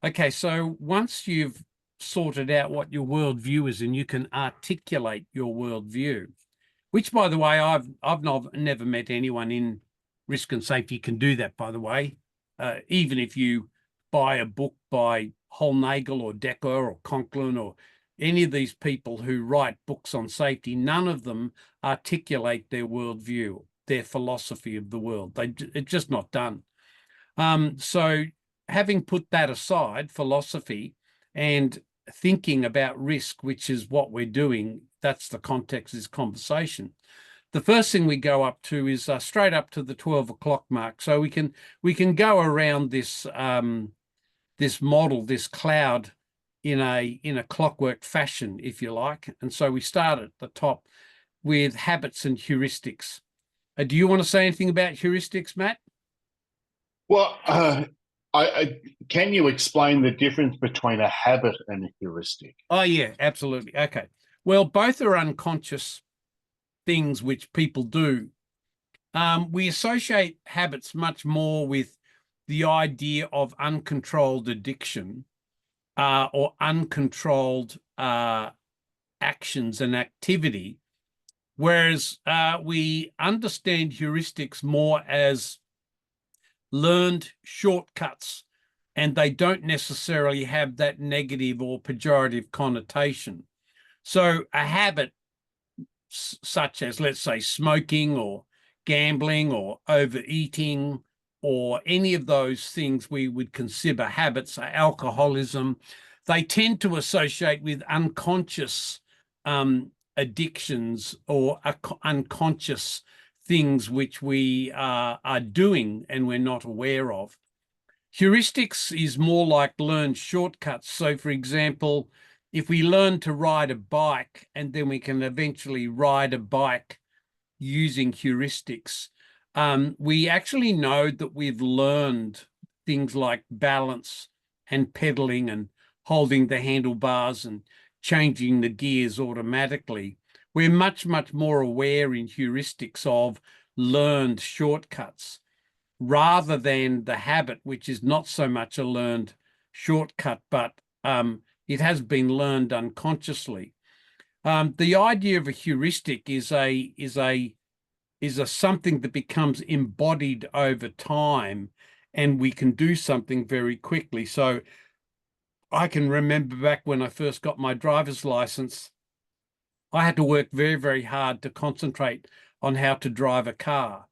Okay, so once you've sorted out what your worldview is and you can articulate your worldview, which, by the way, I've never met anyone in risk and safety can do that, by the way. Even if you buy a book by Holnagel or Decker or Conklin or any of these people who write books on safety, none of them articulate their worldview, their philosophy of the world. It's just not done. So having put that aside, philosophy and thinking about risk, which is what we're doing, that's the context of this conversation. The first thing we go up to is straight up to the 12 o'clock mark. So we can go around this this model, this cloud, in a clockwork fashion, if you like. And so we start at the top with habits and heuristics. Do you want to say anything about heuristics, Matt? Well, can you explain the difference between a habit and a heuristic? Oh, yeah, absolutely. Okay. Well, both are unconscious things which people do. We associate habits much more with the idea of uncontrolled addiction or uncontrolled actions and activity, whereas we understand heuristics more as learned shortcuts, and they don't necessarily have that negative or pejorative connotation. So a habit such as, let's say, smoking or gambling or overeating or any of those things we would consider habits, alcoholism, they tend to associate with unconscious addictions or unconscious things which we are doing and we're not aware of. Heuristics is more like learned shortcuts. So, for example, if we learn to ride a bike and then we can eventually ride a bike using heuristics, we actually know that we've learned things like balance and pedaling and holding the handlebars and changing the gears automatically. We're much, much more aware in heuristics of learned shortcuts rather than the habit, which is not so much a learned shortcut, but it has been learned unconsciously. The idea of a heuristic is a something that becomes embodied over time, and we can do something very quickly. So I can remember back when I first got my driver's license, I had to work very, very hard to concentrate on how to drive a car.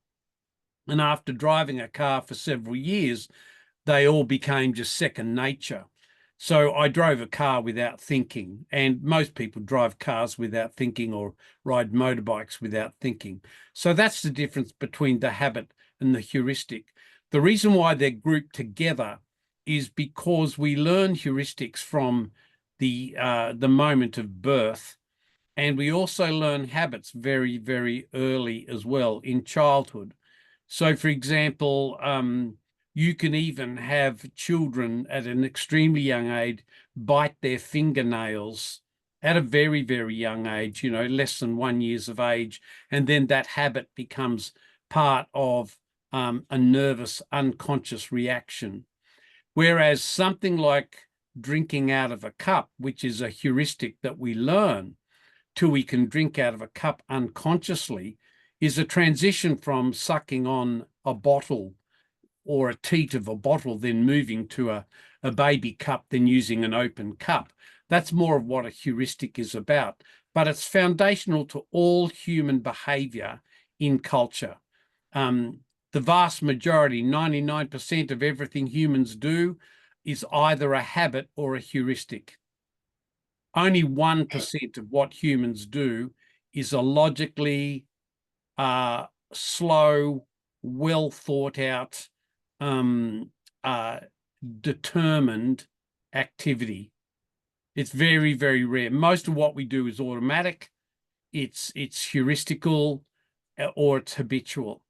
And after driving a car for several years, they all became just second nature. So I drove a car without thinking, and most people drive cars without thinking or ride motorbikes without thinking. So that's the difference between the habit and the heuristic. The reason why they're grouped together is because we learn heuristics from the moment of birth, and we also learn habits very, very early as well in childhood. So, for example, you can even have children at an extremely young age bite their fingernails at a very, very young age, less than 1 year of age. And then that habit becomes part of a nervous, unconscious reaction. Whereas something like drinking out of a cup, which is a heuristic that we learn till we can drink out of a cup unconsciously, is a transition from sucking on a bottle or a teat of a bottle, then moving to a baby cup, then using an open cup. That's more of what a heuristic is about, but it's foundational to all human behavior in culture. The vast majority, 99% of everything humans do is either a habit or a heuristic. Only 1% of what humans do is a logically slow, well thought out, uh, determined activity. It's very, very rare. Most of what we do is automatic, it's heuristical, or it's habitual.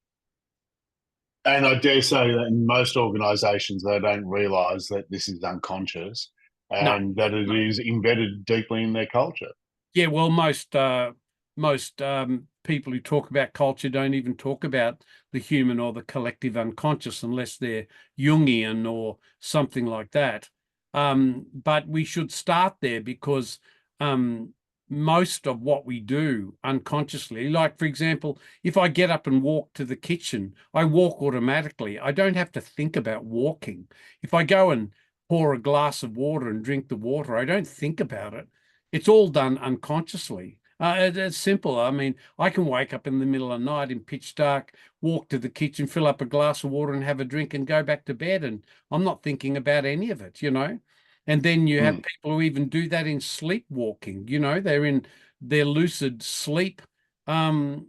And I dare say that in most organisations, they don't realise that this is unconscious No, and that it no. is embedded deeply in their culture. Yeah, well, most people who talk about culture don't even talk about the human or the collective unconscious unless they're Jungian or something like that. But we should start there because most of what we do unconsciously, like for example, if I get up and walk to the kitchen, I walk automatically. I don't have to think about walking. If I go and pour a glass of water and drink the water, I don't think about it. It's all done unconsciously. It's simple. I mean, I can wake up in the middle of the night in pitch dark, walk to the kitchen, fill up a glass of water and have a drink and go back to bed. And I'm not thinking about any of it, you know. And then you have Mm. people who even do that in sleepwalking. You know, they're in their lucid sleep. And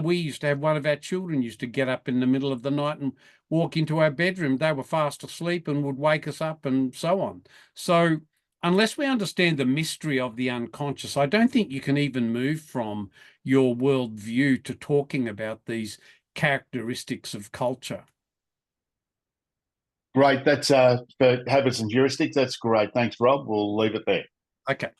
we used to have one of our children used to get up in the middle of the night and walk into our bedroom. They were fast asleep and would wake us up and so on. So unless we understand the mystery of the unconscious, I don't think you can even move from your worldview to talking about these characteristics of culture. Great. That's for habits and heuristics. That's great. Thanks, Rob. We'll leave it there. Okay.